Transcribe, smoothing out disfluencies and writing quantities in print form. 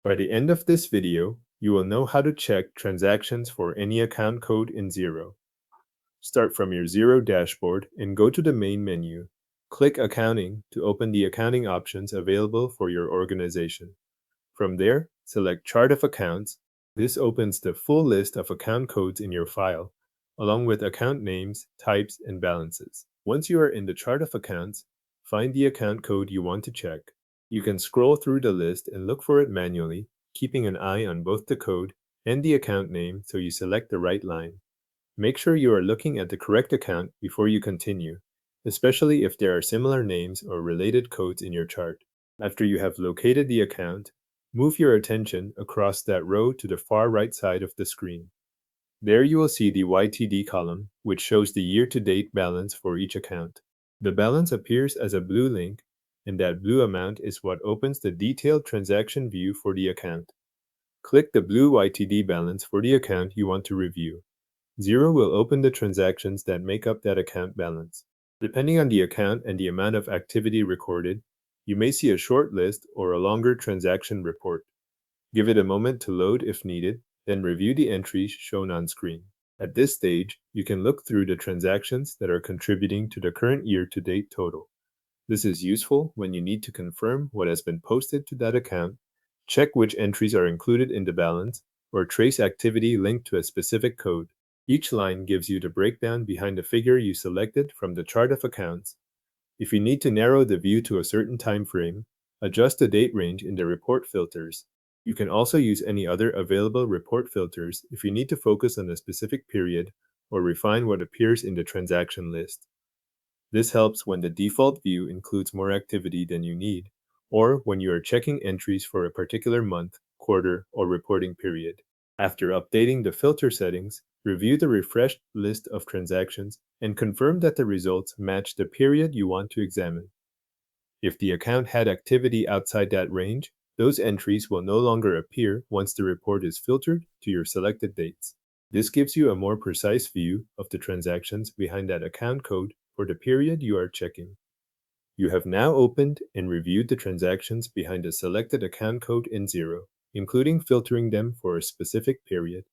By the end of this video, you will know how to check transactions for any account code in Xero. Start from your Xero dashboard and go to the main menu. Click Accounting to open the accounting options available for your organization. From there, select Chart of Accounts. This opens the full list of account codes in your file, along with account names, types, and balances. Once you are in the Chart of Accounts, find the account code you want to check. You can scroll through the list and look for it manually, keeping an eye on both the code and the account name so you select the right line. Make sure you are looking at the correct account before you continue, especially if there are similar names or related codes in your chart. After you have located the account, move your attention across that row to the far right side of the screen. There you will see the YTD column, which shows the year-to-date balance for each account. The balance appears as a blue link, and that blue amount is what opens the detailed transaction view for the account. Click the blue YTD balance for the account you want to review. Xero will open the transactions that make up that account balance. Depending on the account and the amount of activity recorded, you may see a short list or a longer transaction report. Give it a moment to load if needed, then review the entries shown on screen. At this stage, you can look through the transactions that are contributing to the current year-to-date total. This is useful when you need to confirm what has been posted to that account, check which entries are included in the balance, or trace activity linked to a specific code. Each line gives you the breakdown behind the figure you selected from the chart of accounts. If you need to narrow the view to a certain time frame, adjust the date range in the report filters. You can also use any other available report filters if you need to focus on a specific period or refine what appears in the transaction list. This helps when the default view includes more activity than you need, or when you are checking entries for a particular month, quarter, or reporting period. After updating the filter settings, review the refreshed list of transactions and confirm that the results match the period you want to examine. If the account had activity outside that range, those entries will no longer appear once the report is filtered to your selected dates. This gives you a more precise view of the transactions behind that account code for the period you are checking. You have now opened and reviewed the transactions behind a selected account code in Xero, including filtering them for a specific period.